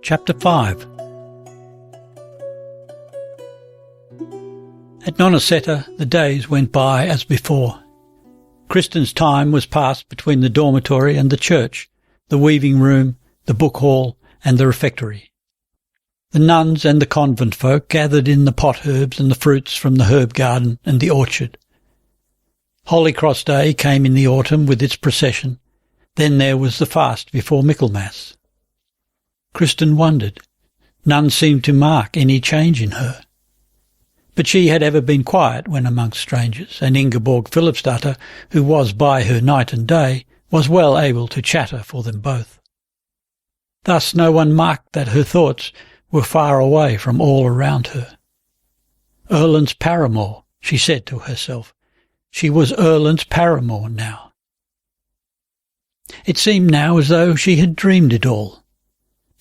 Chapter 5. At Nonnesetter the days went by as before. Kristin's time was passed between the dormitory and the church, the weaving room, the book hall, and the refectory. The nuns and the convent folk gathered in the pot herbs and the fruits from the herb garden and the orchard. Holy Cross Day came in the autumn with its procession. Then there was the fast before Michaelmas. Kristin wondered. None seemed to mark any change in her. But she had ever been quiet when amongst strangers, and Ingeborg Philipsdatter, who was by her night and day, was well able to chatter for them both. Thus no one marked that her thoughts were far away from all around her. Erlend's paramour, she said to herself. She was Erlend's paramour now. It seemed now as though she had dreamed it all.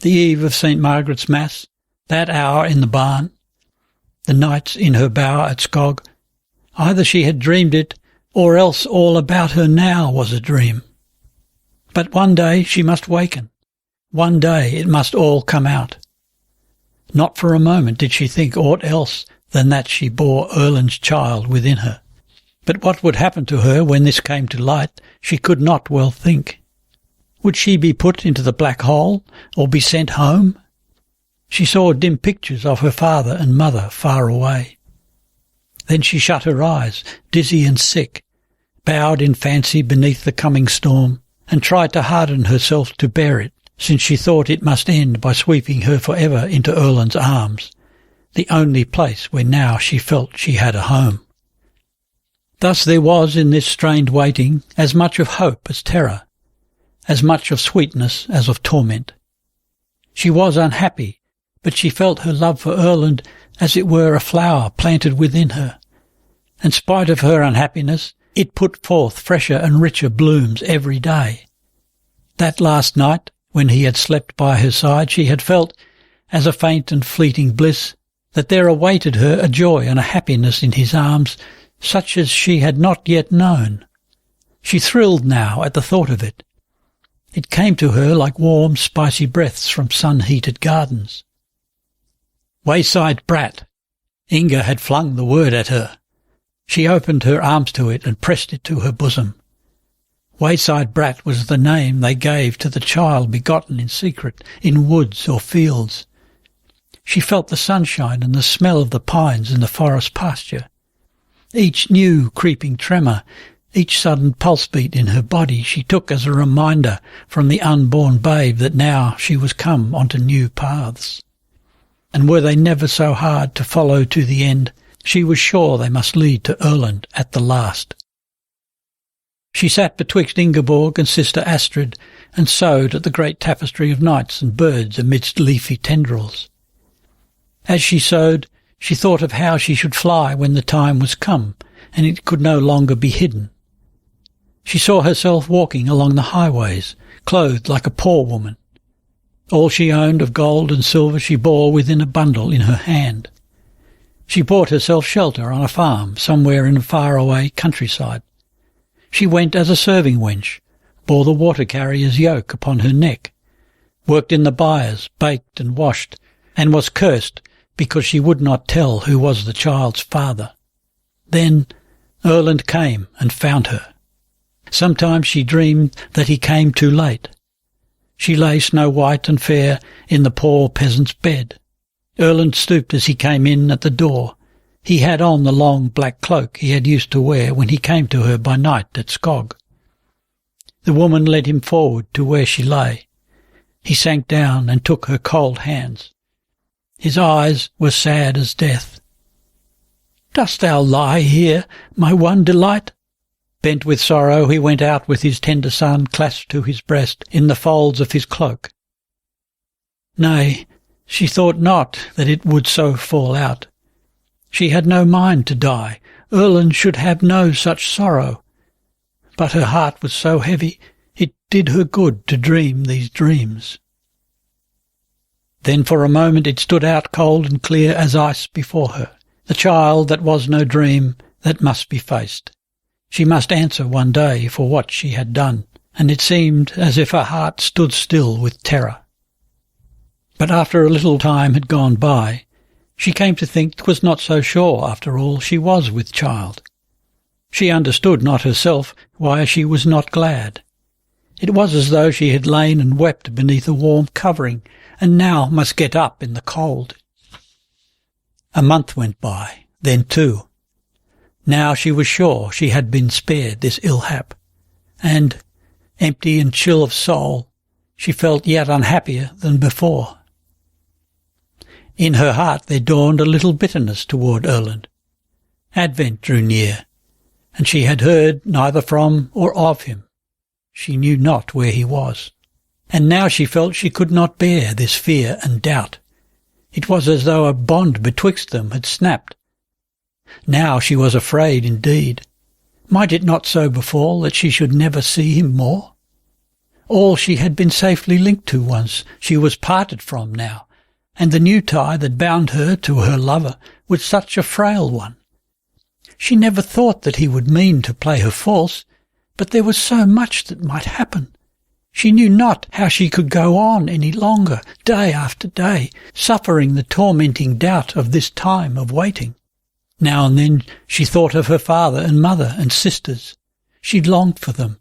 The eve of St. Margaret's Mass, that hour in the barn, the nights in her bower at Skog. Either she had dreamed it, or else all about her now was a dream. But one day she must waken. One day it must all come out. Not for a moment did she think aught else than that she bore Erlend's child within her. But what would happen to her when this came to light, she could not well think. Would she be put into the black hole, or be sent home? She saw dim pictures of her father and mother far away. Then she shut her eyes, dizzy and sick, bowed in fancy beneath the coming storm, and tried to harden herself to bear it, since she thought it must end by sweeping her for ever into Erlend's arms, the only place where now she felt she had a home. Thus there was in this strained waiting as much of hope as terror, as much of sweetness as of torment. She was unhappy, but she felt her love for Erlend as it were a flower planted within her. In spite of her unhappiness, it put forth fresher and richer blooms every day. That last night, when he had slept by her side, she had felt, as a faint and fleeting bliss, that there awaited her a joy and a happiness in his arms such as she had not yet known. She thrilled now at the thought of it. It came to her like warm, spicy breaths from sun-heated gardens. Wayside brat! Inga had flung the word at her. She opened her arms to it and pressed it to her bosom. Wayside brat was the name they gave to the child begotten in secret, in woods or fields. She felt the sunshine and the smell of the pines in the forest pasture. Each new creeping tremor, each sudden pulse beat in her body she took as a reminder from the unborn babe that now she was come onto new paths. And were they never so hard to follow to the end, she was sure they must lead to Erlend at the last. She sat betwixt Ingeborg and Sister Astrid and sewed at the great tapestry of knights and birds amidst leafy tendrils. As she sewed, she thought of how she should fly when the time was come and it could no longer be hidden. She saw herself walking along the highways, clothed like a poor woman. All she owned of gold and silver she bore within a bundle in her hand. She bought herself shelter on a farm somewhere in a far-away countryside. She went as a serving wench, bore the water-carrier's yoke upon her neck, worked in the byres, baked and washed, and was cursed because she would not tell who was the child's father. Then Erlend came and found her. Sometimes she dreamed that he came too late. She lay snow-white and fair in the poor peasant's bed. Erlend stooped as he came in at the door. He had on the long black cloak he had used to wear when he came to her by night at Skog. The woman led him forward to where she lay. He sank down and took her cold hands. His eyes were sad as death. "Dost thou lie here, my one delight?" Bent with sorrow, he went out with his tender son clasped to his breast in the folds of his cloak. Nay, she thought not that it would so fall out. She had no mind to die. Erland should have no such sorrow. But her heart was so heavy, it did her good to dream these dreams. Then for a moment it stood out cold and clear as ice before her, the child that was no dream, that must be faced. She must answer one day for what she had done, and it seemed as if her heart stood still with terror. But after a little time had gone by, she came to think 'twas not so sure, after all, she was with child. She understood not herself why she was not glad. It was as though she had lain and wept beneath a warm covering, and now must get up in the cold. A month went by, then 2. Now she was sure she had been spared this ill hap, and, empty and chill of soul, she felt yet unhappier than before. In her heart there dawned a little bitterness toward Erland. Advent drew near, and she had heard neither from or of him. She knew not where he was. And now she felt she could not bear this fear and doubt. It was as though a bond betwixt them had snapped. Now she was afraid indeed. Might it not so befall that she should never see him more? All she had been safely linked to once she was parted from now, and the new tie that bound her to her lover was such a frail one. She never thought that he would mean to play her false, but there was so much that might happen. She knew not how she could go on any longer, day after day, suffering the tormenting doubt of this time of waiting. Now and then she thought of her father and mother and sisters. She longed for them,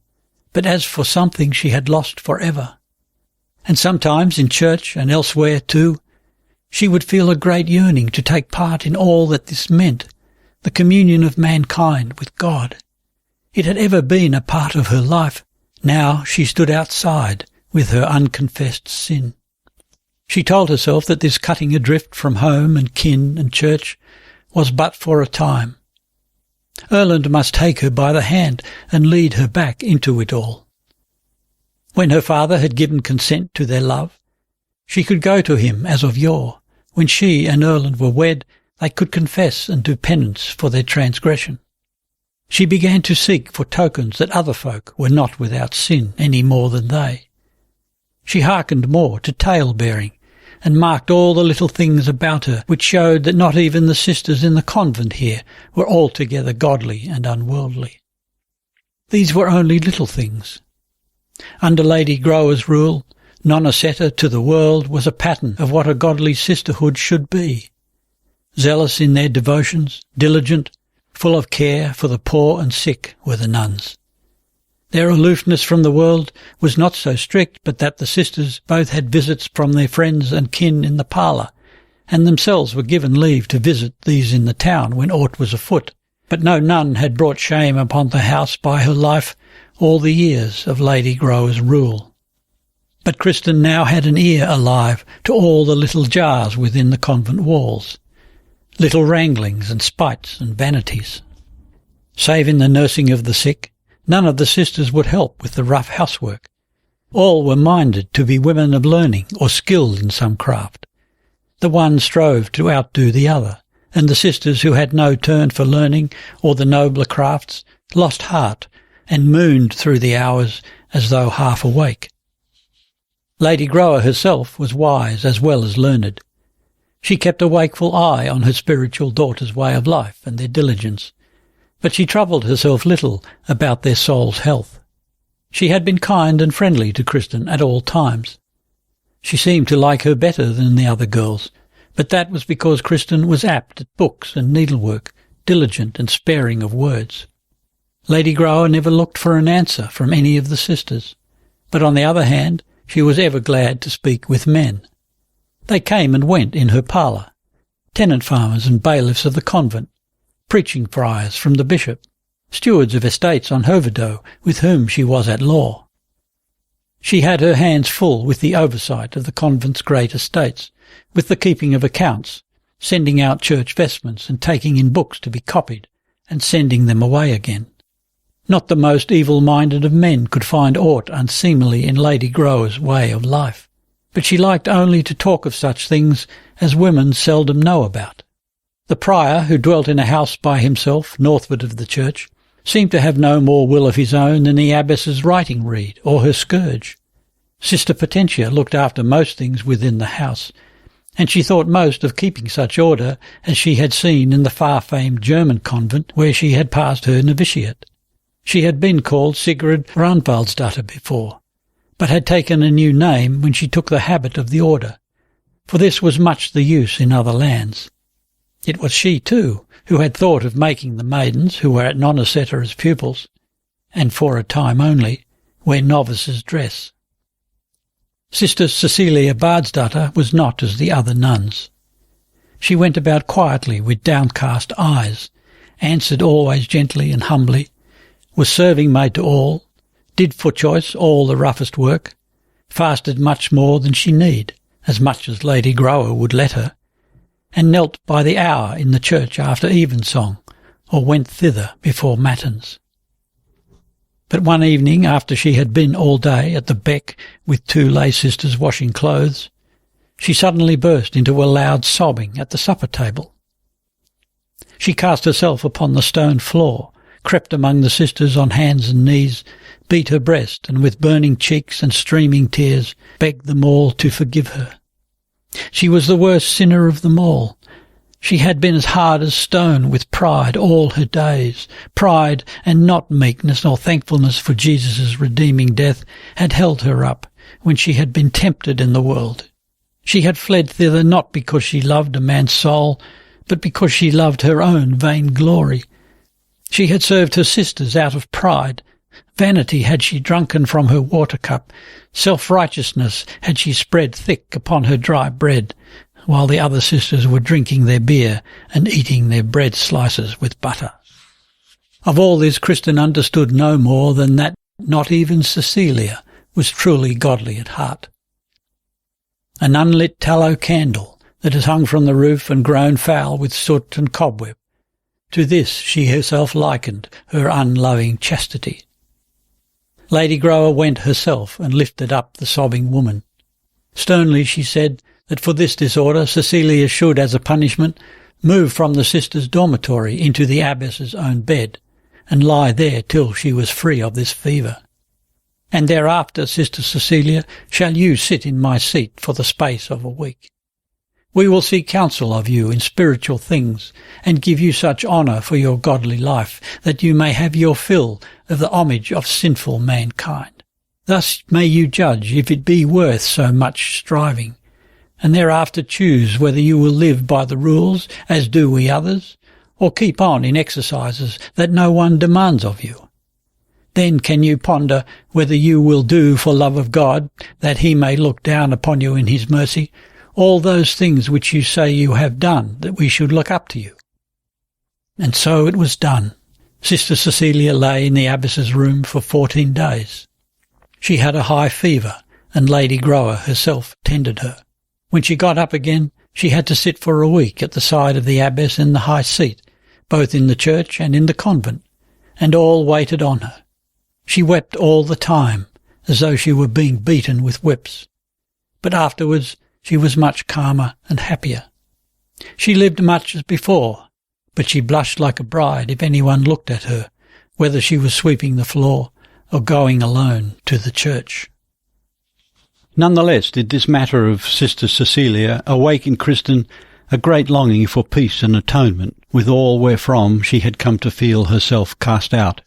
but as for something she had lost for ever. And sometimes in church and elsewhere too, she would feel a great yearning to take part in all that this meant, the communion of mankind with God. It had ever been a part of her life. Now she stood outside with her unconfessed sin. She told herself that this cutting adrift from home and kin and church was but for a time. Erland must take her by the hand and lead her back into it all. When her father had given consent to their love, she could go to him as of yore. When she and Erland were wed, they could confess and do penance for their transgression. She began to seek for tokens that other folk were not without sin any more than they. She hearkened more to tale-bearing, and marked all the little things about her which showed that not even the sisters in the convent here were altogether godly and unworldly. These were only little things. Under Lady Grower's rule, Nonacetta to the world was a pattern of what a godly sisterhood should be. Zealous in their devotions, diligent, full of care for the poor and sick were the nuns. Their aloofness from the world was not so strict but that the sisters both had visits from their friends and kin in the parlour, and themselves were given leave to visit these in the town when aught was afoot. But no nun had brought shame upon the house by her life all the years of Lady Grower's rule. But Kristin now had an ear alive to all the little jars within the convent walls, little wranglings and spites and vanities. Save in the nursing of the sick, none of the sisters would help with the rough housework. All were minded to be women of learning or skilled in some craft. The one strove to outdo the other, and the sisters who had no turn for learning or the nobler crafts lost heart and mooned through the hours as though half awake. Lady Grower herself was wise as well as learned. She kept a wakeful eye on her spiritual daughters' way of life and their diligence, but she troubled herself little about their soul's health. She had been kind and friendly to Kristin at all times. She seemed to like her better than the other girls, but that was because Kristin was apt at books and needlework, diligent and sparing of words. Lady Grower never looked for an answer from any of the sisters, but on the other hand she was ever glad to speak with men. They came and went in her parlour, tenant farmers and bailiffs of the convent, preaching friars from the bishop, stewards of estates on Hoverdoe with whom she was at law. She had her hands full with the oversight of the convent's great estates, with the keeping of accounts, sending out church vestments and taking in books to be copied, and sending them away again. Not the most evil-minded of men could find aught unseemly in Lady Grower's way of life, but she liked only to talk of such things as women seldom know about. The prior, who dwelt in a house by himself northward of the church, seemed to have no more will of his own than the abbess's writing reed or her scourge. Sister Potentia looked after most things within the house, and she thought most of keeping such order as she had seen in the far-famed German convent where she had passed her novitiate. She had been called Sigrid Undset before, but had taken a new name when she took the habit of the order, for this was much the use in other lands. It was she, too, who had thought of making the maidens who were at Nonaceta as pupils, and for a time only, wear novices' dress. Sister Cecilia Bardsdatter was not as the other nuns. She went about quietly with downcast eyes, answered always gently and humbly, was serving maid to all, did for choice all the roughest work, fasted much more than she need, as much as Lady Grower would let her, and knelt by the hour in the church after evensong, or went thither before matins. But one evening, after she had been all day at the beck with 2 lay sisters washing clothes, she suddenly burst into a loud sobbing at the supper table. She cast herself upon the stone floor, crept among the sisters on hands and knees, beat her breast, and with burning cheeks and streaming tears begged them all to forgive her. She was the worst sinner of them all. She had been as hard as stone with pride all her days. Pride, and not meekness or thankfulness for Jesus' redeeming death, had held her up when she had been tempted in the world. She had fled thither not because she loved a man's soul, but because she loved her own vain glory. She had served her sisters out of pride. Vanity had she drunken from her water-cup. Self-righteousness had she spread thick upon her dry bread, while the other sisters were drinking their beer and eating their bread slices with butter. Of all this Kristin understood no more than that not even Cecilia was truly godly at heart. An unlit tallow candle that had hung from the roof and grown foul with soot and cobweb, to this she herself likened her unloving chastity. Lady Grower went herself and lifted up the sobbing woman. Sternly she said that for this disorder Cecilia should, as a punishment, move from the sisters' dormitory into the abbess's own bed, and lie there till she was free of this fever. And thereafter, Sister Cecilia, shall you sit in my seat for the space of a week. We will seek counsel of you in spiritual things, and give you such honour for your godly life, that you may have your fill of the homage of sinful mankind. Thus may you judge if it be worth so much striving, and thereafter choose whether you will live by the rules, as do we others, or keep on in exercises that no one demands of you. Then can you ponder whether you will do for love of God, that he may look down upon you in his mercy, all those things which you say you have done, that we should look up to you. And so it was done. Sister Cecilia lay in the abbess's room for 14 days. She had a high fever, and Lady Grower herself tended her. When she got up again, she had to sit for a week at the side of the abbess in the high seat, both in the church and in the convent, and all waited on her. She wept all the time, as though she were being beaten with whips. But afterwards she was much calmer and happier. She lived much as before, but she blushed like a bride if anyone looked at her, whether she was sweeping the floor or going alone to the church. Nonetheless did this matter of Sister Cecilia awake in Kristin a great longing for peace and atonement with all wherefrom she had come to feel herself cast out.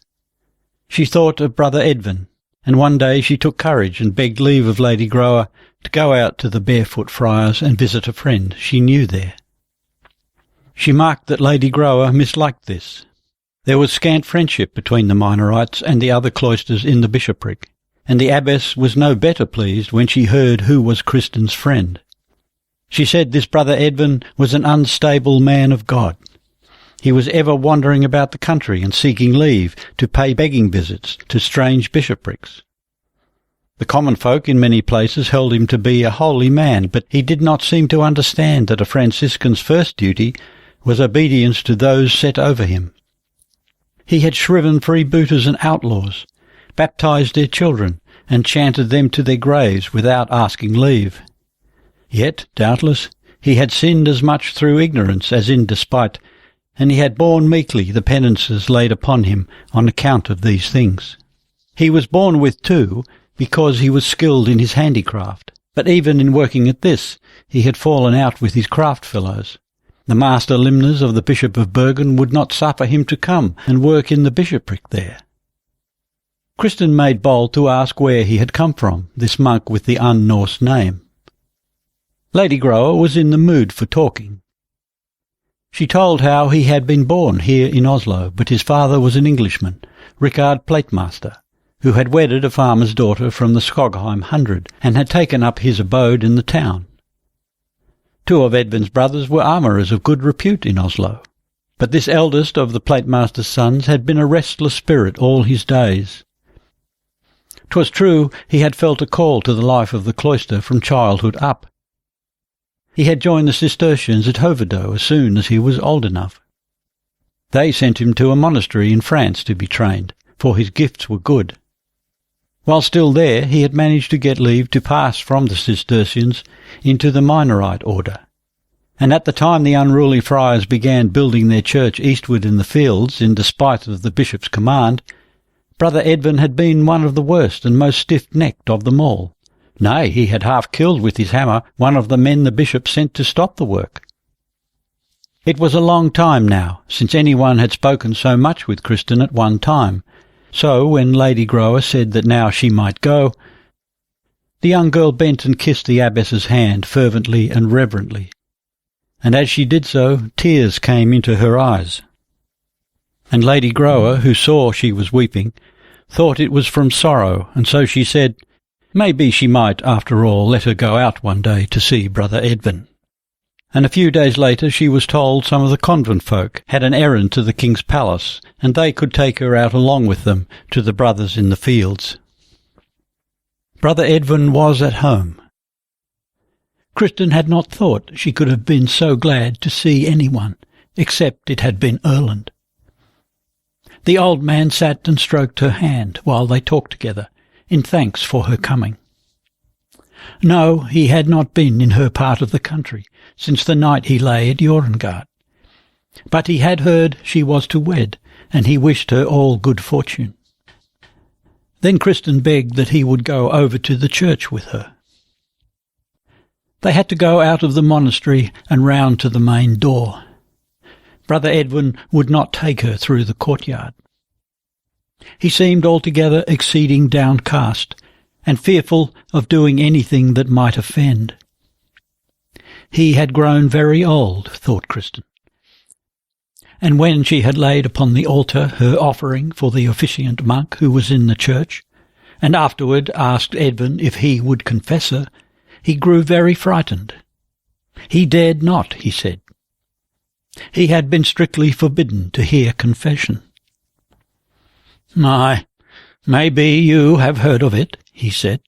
She thought of Brother Edwin, and one day she took courage and begged leave of Lady Grower to go out to the Barefoot Friars and visit a friend she knew there. She marked that Lady Grower misliked this. There was scant friendship between the Minorites and the other cloisters in the bishopric, and the abbess was no better pleased when she heard who was Kristin's friend. She said this Brother Edwin was an unstable man of God. He was ever wandering about the country and seeking leave to pay begging visits to strange bishoprics. The common folk in many places held him to be a holy man, but he did not seem to understand that a Franciscan's first duty was obedience to those set over him. He had shriven freebooters and outlaws, baptized their children, and chanted them to their graves without asking leave. Yet, doubtless, he had sinned as much through ignorance as in despite, and he had borne meekly the penances laid upon him on account of these things. He was borne with too, because he was skilled in his handicraft, but even in working at this he had fallen out with his craft fellows. The master limners of the Bishop of Bergen would not suffer him to come and work in the bishopric there. Kristin made bold to ask where he had come from, this monk with the un-Norse name. Lady Grower was in the mood for talking. She told how he had been born here in Oslo, but his father was an Englishman, Rikard Platemaster, who had wedded a farmer's daughter from the Skogheim hundred and had taken up his abode in the town. 2 of Edvin's brothers were armourers of good repute in Oslo, but this eldest of the Platemaster's sons had been a restless spirit all his days. 'Twas true he had felt a call to the life of the cloister from childhood up. He had joined the Cistercians at Hovedow as soon as he was old enough. They sent him to a monastery in France to be trained, for his gifts were good. While still there, he had managed to get leave to pass from the Cistercians into the Minorite order, and at the time the unruly friars began building their church eastward in the fields in despite of the bishop's command, Brother Edvin had been one of the worst and most stiff-necked of them all. Nay, he had half killed with his hammer one of the men the bishop sent to stop the work. It was a long time now since anyone had spoken so much with Kristin at one time, so when Lady Grower said that now she might go, the young girl bent and kissed the abbess's hand fervently and reverently, and as she did so tears came into her eyes. And Lady Grower, who saw she was weeping, thought it was from sorrow, and so she said, maybe she might, after all, let her go out one day to see Brother Edvin. And a few days later she was told some of the convent folk had an errand to the king's palace, and they could take her out along with them to the brothers in the fields. Brother Edvin was at home. Kristin had not thought she could have been so glad to see anyone, except it had been Erland. The old man sat and stroked her hand while they talked together, in thanks for her coming. No, he had not been in her part of the country since the night he lay at Jorengard, but he had heard she was to wed, and he wished her all good fortune. Then Kristin begged that he would go over to the church with her. They had to go out of the monastery and round to the main door. Brother Edvin would not take her through the courtyard. He seemed altogether exceeding downcast, and fearful of doing anything that might offend. He had grown very old, thought Kristin. And when she had laid upon the altar her offering for the officiant monk who was in the church, and afterward asked Edvin if he would confess her, he grew very frightened. He dared not, he said. He had been strictly forbidden to hear confession. "Aye, maybe you have heard of it," he said.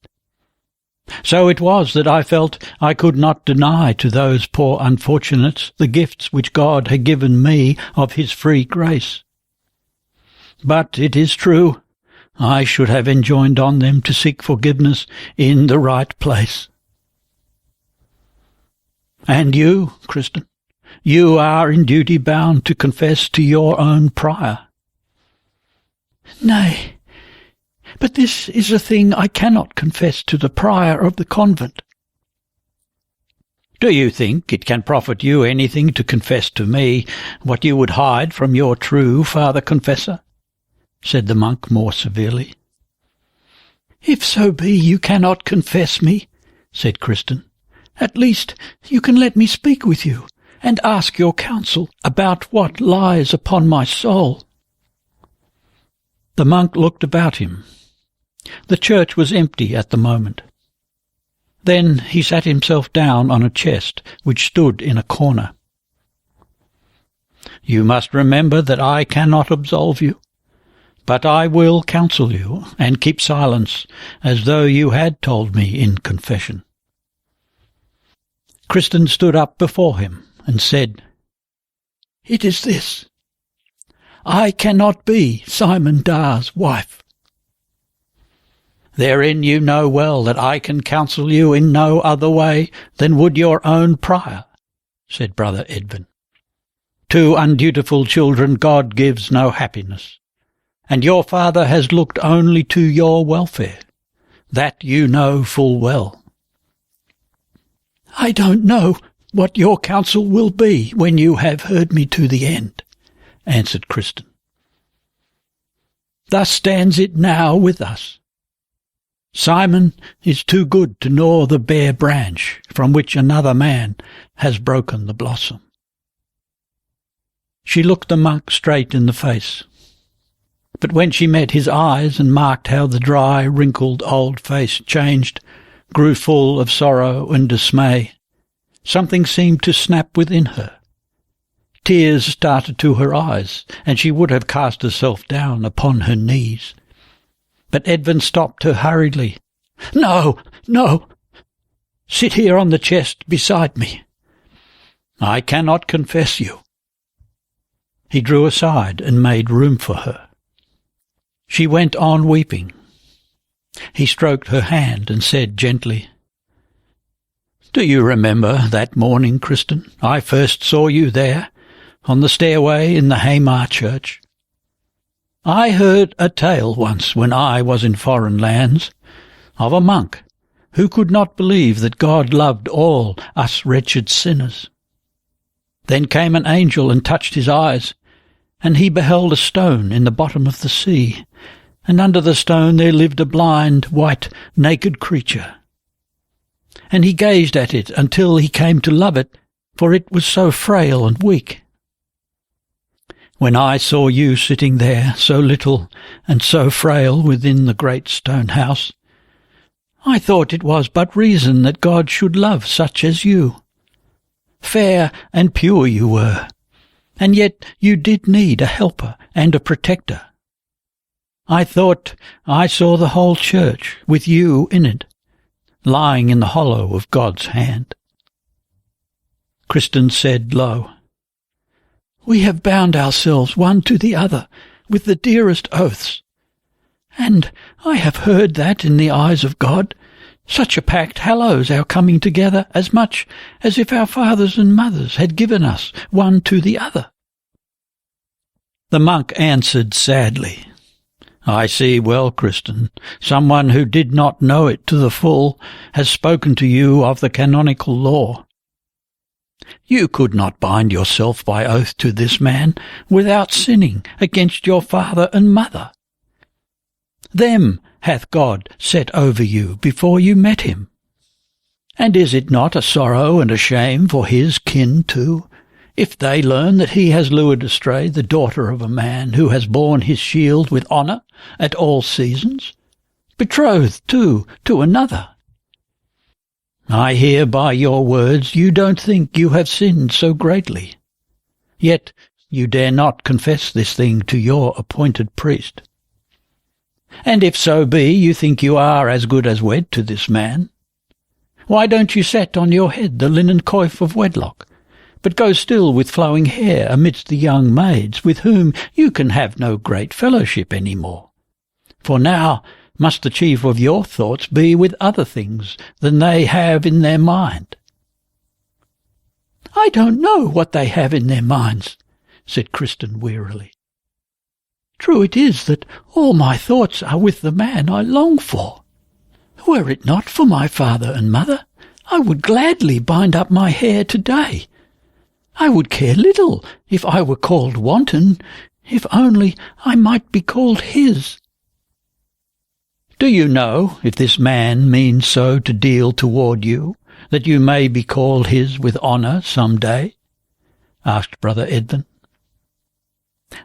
"So it was that I felt I could not deny to those poor unfortunates the gifts which God had given me of his free grace. But it is true, I should have enjoined on them to seek forgiveness in the right place." "And you, Kristin, you are in duty bound to confess to your own prior." "Nay, but this is a thing I cannot confess to the prior of the convent." "Do you think it can profit you anything to confess to me what you would hide from your true father-confessor?" said the monk more severely. "If so be you cannot confess me," said Kristin, "at least you can let me speak with you and ask your counsel about what lies upon my soul." The monk looked about him. The church was empty at the moment. Then he sat himself down on a chest which stood in a corner. "You must remember that I cannot absolve you, but I will counsel you and keep silence as though you had told me in confession." Kristin stood up before him and said, "It is this. I cannot be Simon Dar's wife." "Therein you know well that I can counsel you in no other way than would your own prior," said Brother Edvin. "To undutiful children God gives no happiness, and your father has looked only to your welfare. That you know full well." "I don't know what your counsel will be when you have heard me to the end," answered Kristin. "Thus stands it now with us. Simon is too good to gnaw the bare branch from which another man has broken the blossom." She looked the monk straight in the face, but when she met his eyes and marked how the dry, wrinkled old face changed, grew full of sorrow and dismay, something seemed to snap within her. Tears started to her eyes, and she would have cast herself down upon her knees. But Edvin stopped her hurriedly. "No, no! Sit here on the chest beside me. I cannot confess you." He drew aside and made room for her. She went on weeping. He stroked her hand and said gently, "Do you remember that morning, Kristin, I first saw you there, on the stairway in the Hamar church? I heard a tale once when I was in foreign lands, of a monk who could not believe that God loved all us wretched sinners. Then came an angel and touched his eyes, and he beheld a stone in the bottom of the sea, and under the stone there lived a blind, white, naked creature. And he gazed at it until he came to love it, for it was so frail and weak. When I saw you sitting there, so little and so frail within the great stone house, I thought it was but reason that God should love such as you. Fair and pure you were, and yet you did need a helper and a protector. I thought I saw the whole church, with you in it, lying in the hollow of God's hand." Kristin said low, "We have bound ourselves one to the other with the dearest oaths, and I have heard that in the eyes of God such a pact hallows our coming together as much as if our fathers and mothers had given us one to the other." The monk answered sadly, "I see well, Kristin, someone who did not know it to the full has spoken to you of the canonical law. You could not bind yourself by oath to this man without sinning against your father and mother. Them hath God set over you before you met him. And is it not a sorrow and a shame for his kin too, if they learn that he has lured astray the daughter of a man who has borne his shield with honour at all seasons, betrothed too to another? I hear by your words you don't think you have sinned so greatly. Yet you dare not confess this thing to your appointed priest. And if so be you think you are as good as wed to this man, why don't you set on your head the linen coif of wedlock, but go still with flowing hair amidst the young maids with whom you can have no great fellowship any more? For now must the chief of your thoughts be with other things than they have in their mind." "I don't know what they have in their minds," said Kristin wearily. "True it is that all my thoughts are with the man I long for. Were it not for my father and mother, I would gladly bind up my hair today. I would care little if I were called wanton, if only I might be called his." "Do you know if this man means so to deal toward you, that you may be called his with honour some day?" asked Brother Edvin.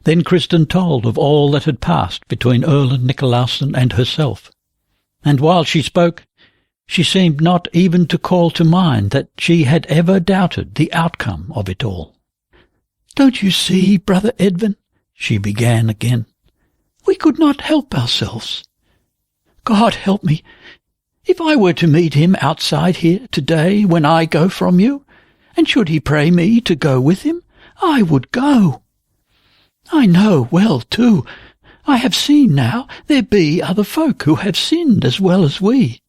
Then Kristin told of all that had passed between Erland Nicolausen and herself, and while she spoke, she seemed not even to call to mind that she had ever doubted the outcome of it all. "Don't you see, Brother Edvin," she began again, "we could not help ourselves. God help me, if I were to meet him outside here today when I go from you, and should he pray me to go with him, I would go. I know well, too. I have seen now there be other folk who have sinned as well as we.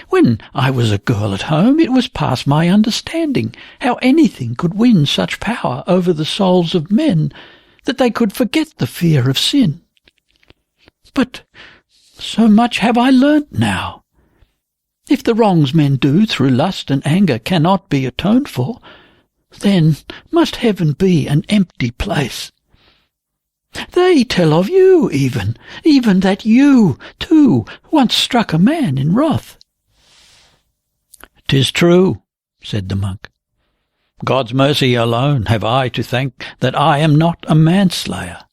When I was a girl at home, it was past my understanding how anything could win such power over the souls of men that they could forget the fear of sin. But so much have I learnt now. If the wrongs men do through lust and anger cannot be atoned for, then must heaven be an empty place. They tell of you even that you, too, once struck a man in wrath. "'Tis true," said the monk. "God's mercy alone have I to thank that I am not a manslayer.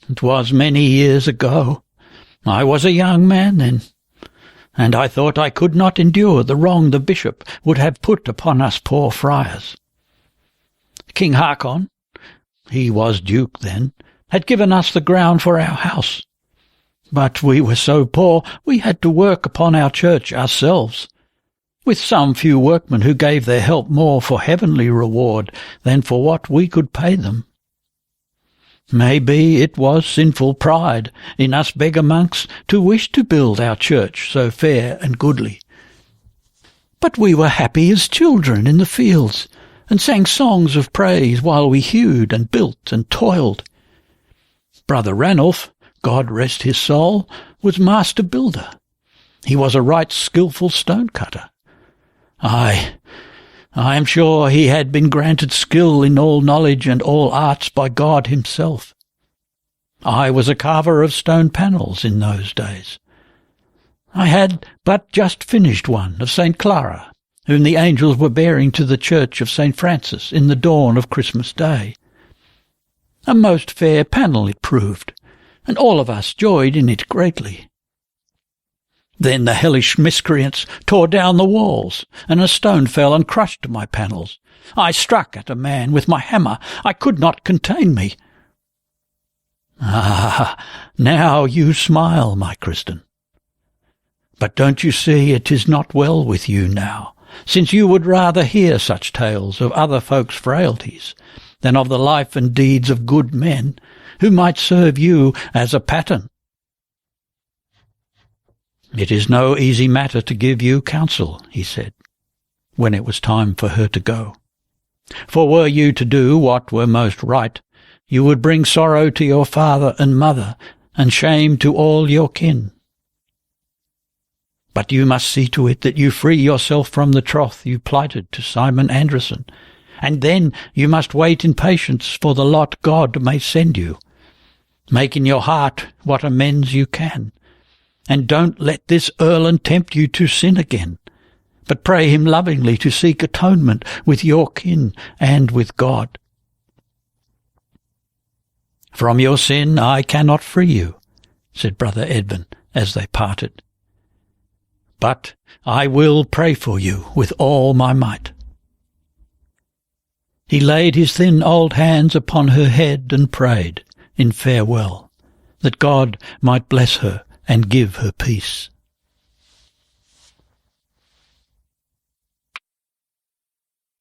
It was many years ago. I was a young man then, and I thought I could not endure the wrong the bishop would have put upon us poor friars. King Haakon, he was duke then, had given us the ground for our house, but we were so poor we had to work upon our church ourselves, with some few workmen who gave their help more for heavenly reward than for what we could pay them. Maybe it was sinful pride in us beggar monks to wish to build our church so fair and goodly. But we were happy as children in the fields, and sang songs of praise while we hewed and built and toiled. Brother Ranulph, God rest his soul, was master builder. He was a right skilful stone-cutter. I am sure he had been granted skill in all knowledge and all arts by God himself. I was a carver of stone panels in those days. I had but just finished one of St. Clara, whom the angels were bearing to the church of St. Francis in the dawn of Christmas Day. A most fair panel it proved, and all of us joyed in it greatly. Then the hellish miscreants tore down the walls, and a stone fell and crushed my panels. I struck at a man with my hammer. I could not contain me. Ah, now you smile, my Kristin. But don't you see it is not well with you now, since you would rather hear such tales of other folks' frailties than of the life and deeds of good men who might serve you as a pattern? It is no easy matter to give you counsel, he said, when it was time for her to go. For were you to do what were most right, you would bring sorrow to your father and mother, and shame to all your kin. But you must see to it that you free yourself from the troth you plighted to Simon Anderson, and then you must wait in patience for the lot God may send you. Make in your heart what amends you can, and don't let this Erland tempt you to sin again, but pray him lovingly to seek atonement with your kin and with God. From your sin I cannot free you, said Brother Edvin as they parted. But I will pray for you with all my might. He laid his thin old hands upon her head and prayed in farewell, that God might bless her and give her peace.